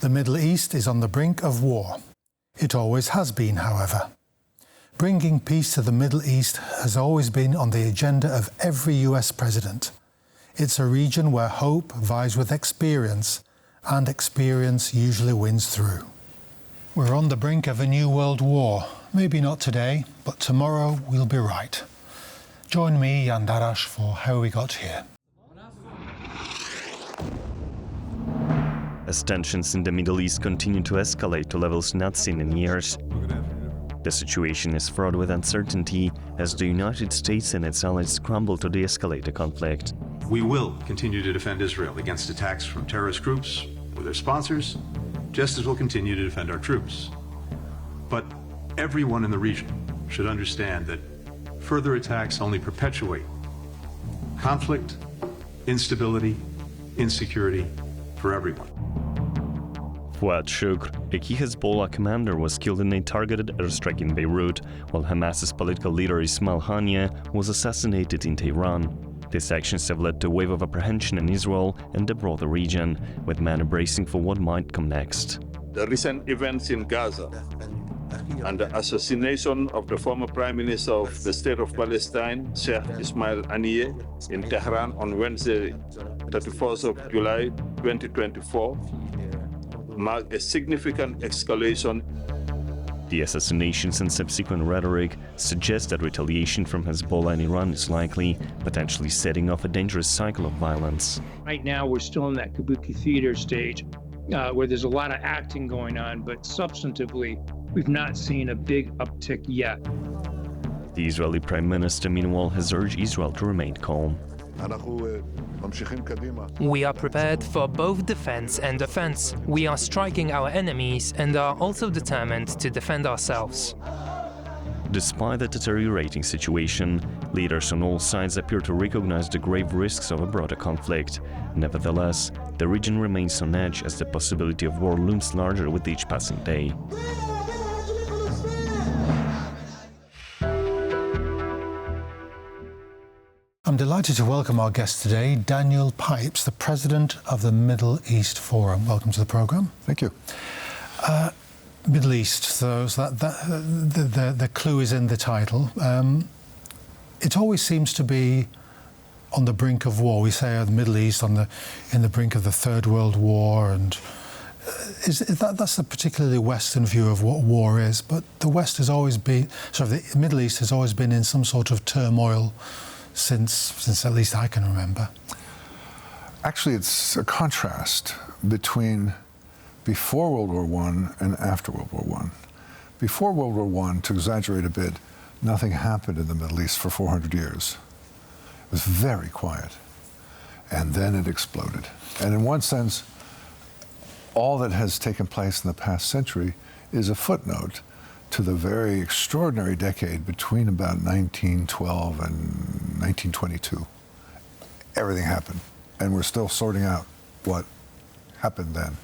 The Middle East is on the brink of war. It always has been, however. Bringing peace to the Middle East has always been on the agenda of every US president. It's a region where hope vies with experience, and experience usually wins through. We're on the brink of a new world war. Maybe not today, but tomorrow we'll be right. Join me and Darasz for How We Got Here. As tensions in the Middle East continue to escalate to levels not seen in years, the situation is fraught with uncertainty as the United States and its allies scramble to de-escalate the conflict. We will continue to defend Israel against attacks from terrorist groups or their sponsors, just as we'll continue to defend our troops. But everyone in the region should understand that further attacks only perpetuate conflict, instability, insecurity for everyone. Fuad Shukr, a key Hezbollah commander, was killed in a targeted airstrike in Beirut, while Hamas's political leader Ismail Haniyeh was assassinated in Tehran. These actions have led to a wave of apprehension in Israel and the broader region, with many bracing for what might come next. The recent events in Gaza and the assassination of the former Prime Minister of the State of Palestine, Sheikh Ismail Haniyeh, in Tehran on Wednesday, 31st of July 2024, marked a significant escalation. The assassinations and subsequent rhetoric suggest that retaliation from Hezbollah and Iran is likely, potentially setting off a dangerous cycle of violence. Right now, we're still in that kabuki theater stage where there's a lot of acting going on, but substantively, we've not seen a big uptick yet. The Israeli Prime Minister, meanwhile, has urged Israel to remain calm. We are prepared for both defense and offense. We are striking our enemies and are also determined to defend ourselves. Despite the deteriorating situation, leaders on all sides appear to recognize the grave risks of a broader conflict. Nevertheless, the region remains on edge as the possibility of war looms larger with each passing day. I'm delighted to welcome our guest today, Daniel Pipes, the president of the Middle East Forum. Welcome to the programme. Thank you. Middle East, so the clue is in the title. It always seems to be on the brink of war. We say the Middle East in the brink of the Third World War, and that's a particularly Western view of what war is. But the West has always been, the Middle East has always been in some sort of turmoil since at least I can remember. Actually, it's a contrast between before World War I and after World War I. Before World War I, to exaggerate a bit, nothing happened in the Middle East for 400 years. It was very quiet. And then it exploded. And in one sense, all that has taken place in the past century is a footnote to the very extraordinary decade between about 1912 and 1922. Everything happened, and we're still sorting out what happened then.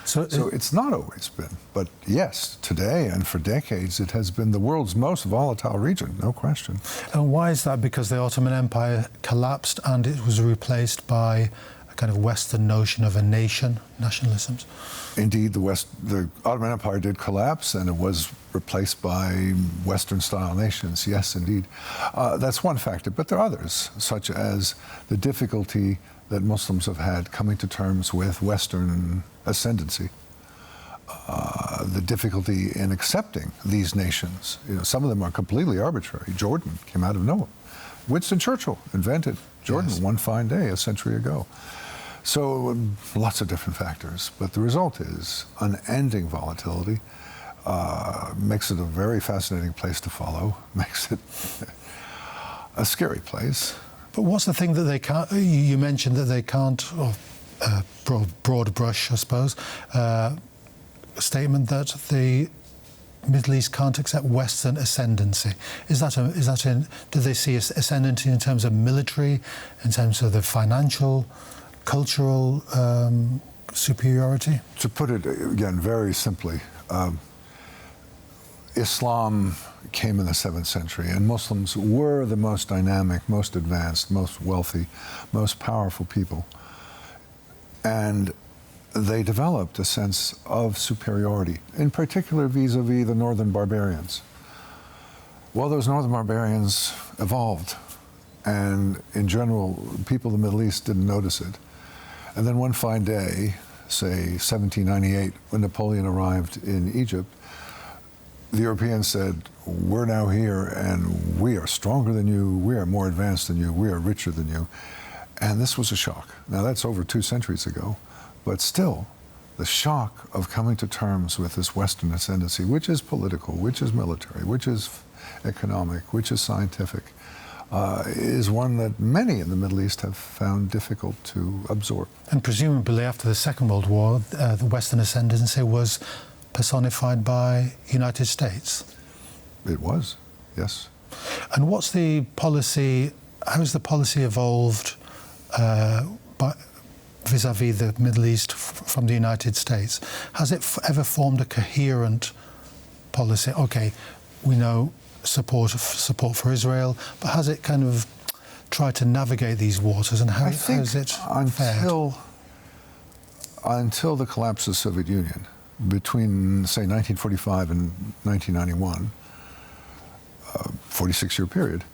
So it's not always been, but yes, today and for decades it has been the world's most volatile region, no question. And why is that? Because the Ottoman Empire collapsed and it was replaced by a kind of Western notion of a nation, nationalisms? Indeed, the Ottoman Empire did collapse, and it was replaced by Western-style nations. Yes, indeed. That's one factor, but there are others, such as the difficulty that Muslims have had coming to terms with Western ascendancy, the difficulty in accepting these nations. Some of them are completely arbitrary. Jordan came out of nowhere. Winston Churchill invented Jordan one fine day a century ago. So lots of different factors, but the result is unending volatility, makes it a very fascinating place to follow, makes it a scary place. But what's the thing that they can't, you mentioned that they can't, broad brush, I suppose, a statement that the Middle East can't accept Western ascendancy. Do they see ascendancy in terms of military, in terms of the financial, cultural superiority? To put it again very simply, Islam came in the 7th century, and Muslims were the most dynamic, most advanced, most wealthy, most powerful people. And they developed a sense of superiority, in particular vis-a-vis the northern barbarians. Well, those northern barbarians evolved, and in general, people in the Middle East didn't notice it. And then one fine day, say 1798, when Napoleon arrived in Egypt, the Europeans said, we're now here and we are stronger than you, we are more advanced than you, we are richer than you. And this was a shock. Now that's over 2 centuries ago, but still, the shock of coming to terms with this Western ascendancy, which is political, which is military, which is economic, which is scientific, is one that many in the Middle East have found difficult to absorb. And presumably after the Second World War, the Western ascendancy was personified by United States. It was, yes. And what's the policy, how has the policy evolved vis-a-vis the Middle East from the United States? Has it ever formed a coherent policy? Okay, we know support for Israel, but has it kind of tried to navigate these waters, and how has it fared? Until the collapse of the Soviet Union, between, say, 1945 and 1991, 46-year period,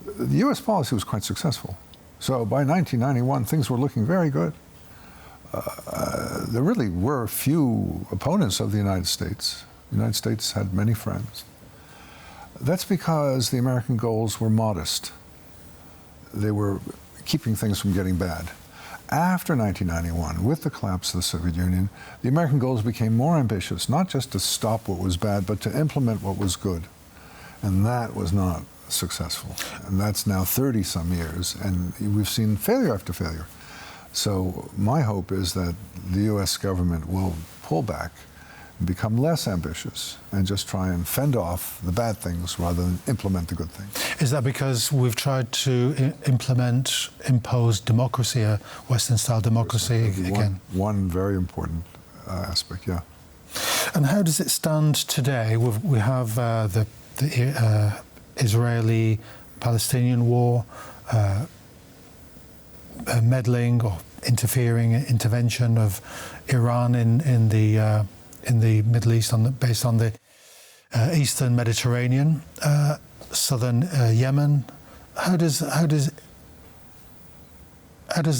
the U.S. policy was quite successful. So by 1991, things were looking very good. There really were few opponents of the United States. The United States had many friends. That's because the American goals were modest. They were keeping things from getting bad. After 1991, with the collapse of the Soviet Union, the American goals became more ambitious, not just to stop what was bad, but to implement what was good. And that was not successful. And that's now 30-some years, and we've seen failure after failure. So my hope is that the U.S. government will pull back, become less ambitious, and just try and fend off the bad things rather than implement the good things. Is that because we've tried to impose democracy, a Western-style democracy again? One very important aspect, yeah. And how does it stand today? We have the Israeli-Palestinian war, meddling or intervention of Iran in the Middle East based on the Eastern Mediterranean, southern Yemen. How does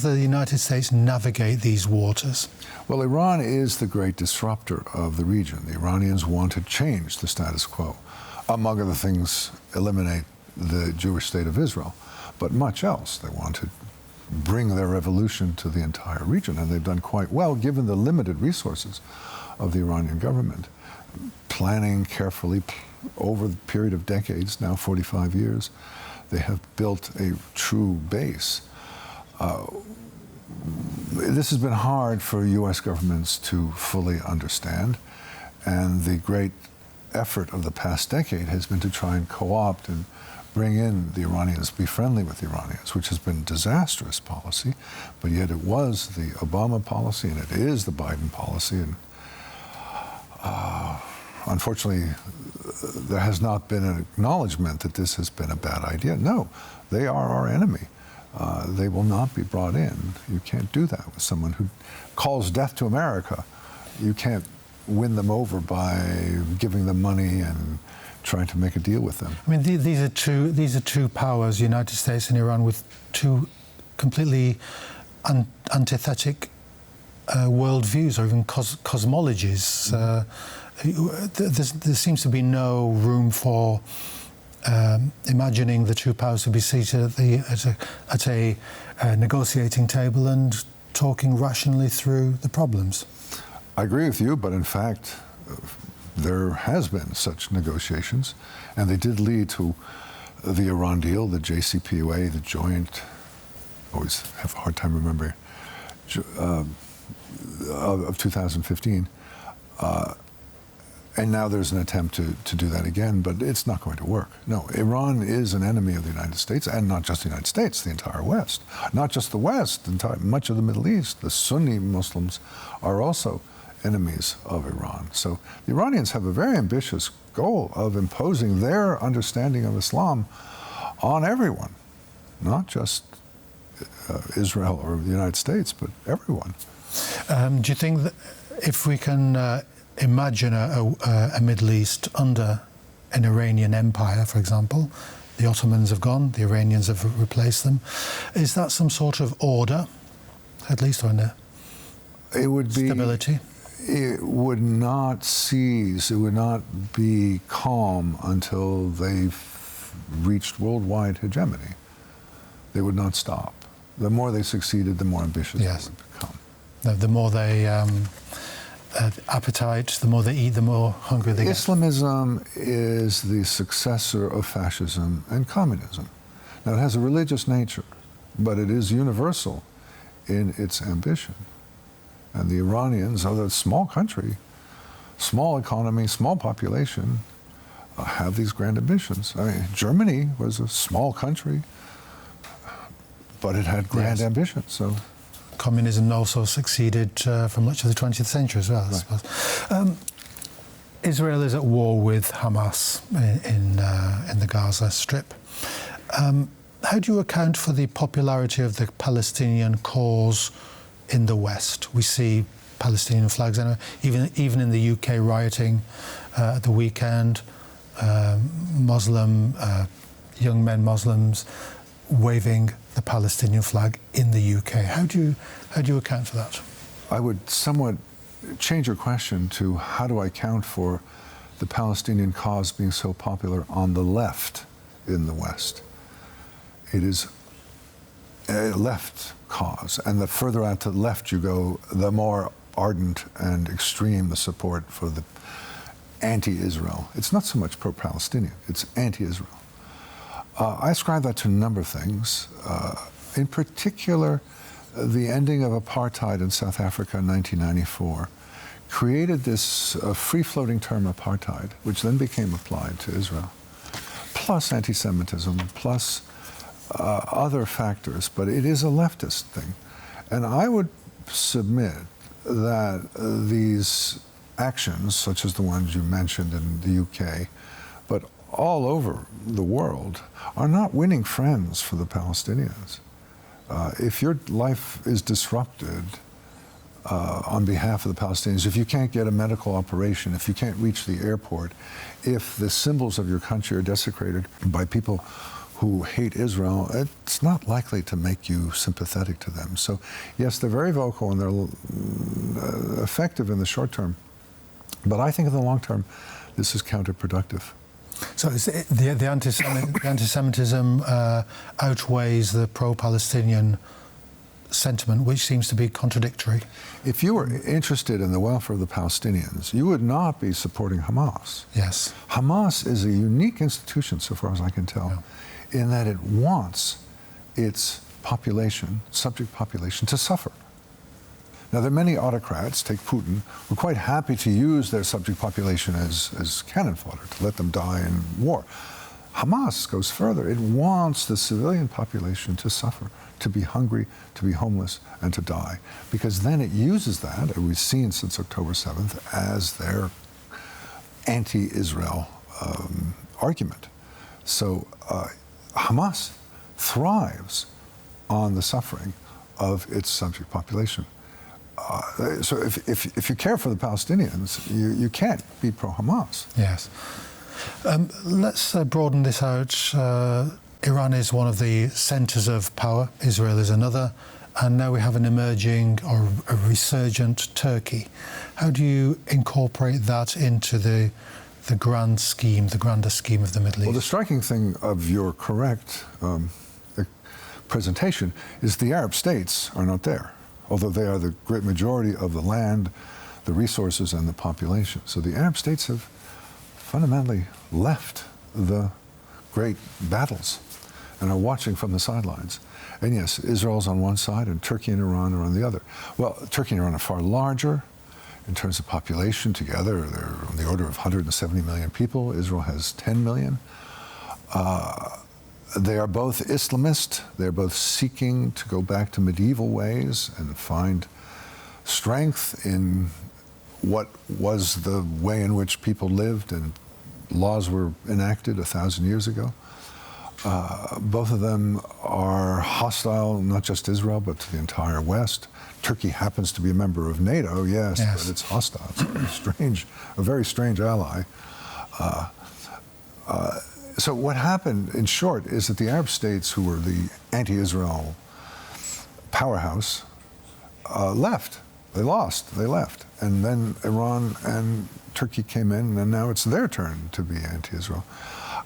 the United States navigate these waters? Well, Iran is the great disruptor of the region. The Iranians want to change the status quo. Among other things, eliminate the Jewish state of Israel, but much else. They want to bring their revolution to the entire region, and they've done quite well given the limited resources of the Iranian government. Planning carefully over the period of decades, now 45 years, they have built a true base. This has been hard for U.S. governments to fully understand, and the great effort of the past decade has been to try and co-opt and bring in the Iranians, be friendly with the Iranians, which has been disastrous policy, but yet it was the Obama policy and it is the Biden policy. And unfortunately, there has not been an acknowledgement that this has been a bad idea. No, they are our enemy. They will not be brought in. You can't do that with someone who calls death to America. You can't win them over by giving them money and trying to make a deal with them. I mean, these are two powers, United States and Iran, with two completely antithetic worldviews or even cosmologies. There seems to be no room for imagining the two powers to be seated at a negotiating table and talking rationally through the problems. I agree with you, but in fact, there has been such negotiations, and they did lead to the Iran deal, the JCPOA, the joint, always have a hard time remembering, of 2015. And now there's an attempt to do that again, but it's not going to work. No, Iran is an enemy of the United States, and not just the United States, the entire West. Not just the West, much of the Middle East. The Sunni Muslims are also enemies of Iran. So the Iranians have a very ambitious goal of imposing their understanding of Islam on everyone, not just Israel or the United States, but everyone. Do you think that if we can imagine a Middle East under an Iranian empire, for example, the Ottomans have gone, the Iranians have replaced them, is that some sort of order, at least, or it would be stability? It would not cease, it would not be calm until they've reached worldwide hegemony. They would not stop. The more they succeeded, the more ambitious they would become. The more they appetite, the more they eat, the more hungry they get. Islamism is the successor of fascism and communism. Now, it has a religious nature, but it is universal in its ambition. And the Iranians, although a small country, small economy, small population, have these grand ambitions. I mean, Germany was a small country, but it had grand ambitions. So, communism also succeeded for much of the 20th century as well, I suppose. Israel is at war with Hamas in the Gaza Strip. How do you account for the popularity of the Palestinian cause in the West? We see Palestinian flags, even in the UK rioting at the weekend, young men Muslims waving the Palestinian flag in the UK. How do you account for that? I would somewhat change your question to how do I account for the Palestinian cause being so popular on the left in the West? It is a left cause, and the further out to the left you go, the more ardent and extreme the support for the anti-Israel. It's not so much pro-Palestinian, it's anti-Israel. I ascribe that to a number of things. In particular, the ending of apartheid in South Africa in 1994 created this free-floating term apartheid, which then became applied to Israel, plus anti-Semitism, plus other factors, but it is a leftist thing. And I would submit that these actions, such as the ones you mentioned in the UK, but all over the world, are not winning friends for the Palestinians. If your life is disrupted on behalf of the Palestinians, if you can't get a medical operation, if you can't reach the airport, if the symbols of your country are desecrated by people who hate Israel, it's not likely to make you sympathetic to them. So yes, they're very vocal and they're effective in the short term, but I think in the long term, this is counterproductive. So the anti-Semitism outweighs the pro-Palestinian sentiment, which seems to be contradictory. If you were interested in the welfare of the Palestinians, you would not be supporting Hamas. Yes. Hamas is a unique institution, so far as I can tell, in that it wants its population, subject population, to suffer. Now, there are many autocrats, take Putin, who are quite happy to use their subject population as cannon fodder, to let them die in war. Hamas goes further. It wants the civilian population to suffer, to be hungry, to be homeless, and to die. Because then it uses that, as we've seen since October 7th, as their anti-Israel argument. So Hamas thrives on the suffering of its subject population. So if you care for the Palestinians, you can't be pro-Hamas. Yes. Let's broaden this out. Iran is one of the centres of power. Israel is another. And now we have an emerging or a resurgent Turkey. How do you incorporate that into the grand scheme, the grander scheme of the Middle East? Well, the striking thing of your correct presentation is the Arab states are not there, although they are the great majority of the land, the resources, and the population. So the Arab states have fundamentally left the great battles and are watching from the sidelines. And yes, Israel's on one side and Turkey and Iran are on the other. Well, Turkey and Iran are far larger in terms of population together. They're on the order of 170 million people. Israel has 10 million. They are both Islamist. They're both seeking to go back to medieval ways and find strength in what was the way in which people lived and laws were enacted 1,000 years ago. Both of them are hostile, not just Israel, but to the entire West. Turkey happens to be a member of NATO, yes. But it's hostile. It's a very strange ally. So what happened, in short, is that the Arab states, who were the anti-Israel powerhouse, left. They lost. They left. And then Iran and Turkey came in, and now it's their turn to be anti-Israel.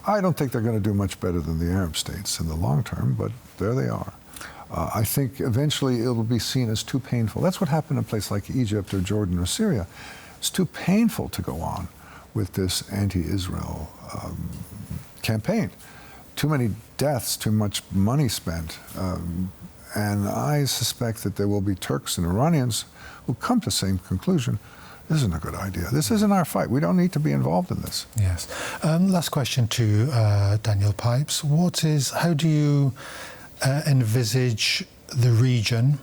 I don't think they're going to do much better than the Arab states in the long term, but there they are. I think eventually it will be seen as too painful. That's what happened in a place like Egypt or Jordan or Syria. It's too painful to go on with this anti-Israel campaign. Too many deaths, too much money spent. And I suspect that there will be Turks and Iranians who come to the same conclusion. This isn't a good idea. This isn't our fight. We don't need to be involved in this. Yes. Last question to Daniel Pipes. How do you envisage the region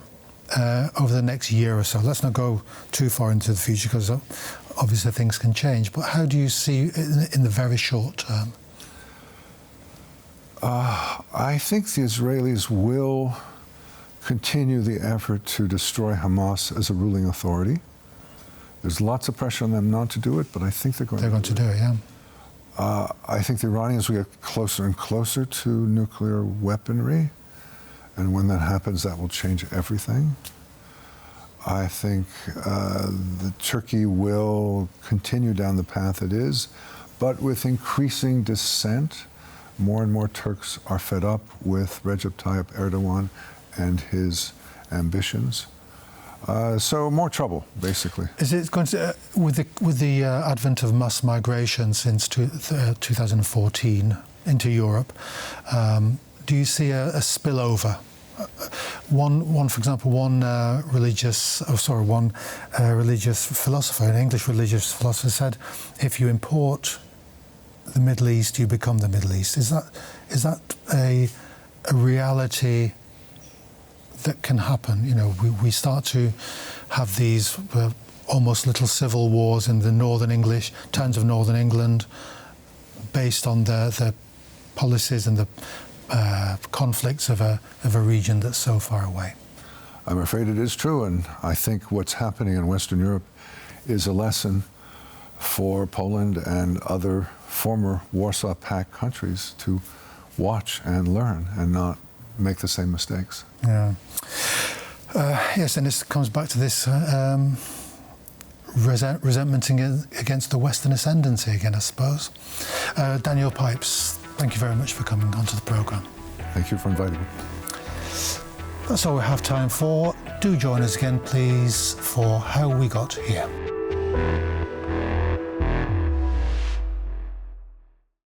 over the next year or so? Let's not go too far into the future because obviously things can change. But how do you see in the very short term? I think the Israelis will continue the effort to destroy Hamas as a ruling authority. There's lots of pressure on them not to do it, but I think they're going to do it. Yeah. I think the Iranians will get closer and closer to nuclear weaponry, and when that happens, that will change everything. I think Turkey will continue down the path it is, but with increasing dissent. More and more Turks are fed up with Recep Tayyip Erdogan and his ambitions. So more trouble, basically. Is it going to, with the advent of mass migration since 2014 into Europe, do you see a spillover? For example, one religious philosopher, an English religious philosopher, said, "If you import the Middle East, you become the Middle East." Is that a reality that can happen? You know, we start to have these almost little civil wars in the towns of northern England, based on the policies and the conflicts of a region that's so far away. I'm afraid it is true, and I think what's happening in Western Europe is a lesson for Poland and other former Warsaw Pact countries to watch and learn and not make the same mistakes. Yeah. Yes, and this comes back to this resentment against the Western ascendancy again, I suppose. Daniel Pipes, thank you very much for coming onto the programme. Thank you for inviting me. That's all we have time for. Do join us again, please, for How We Got Here.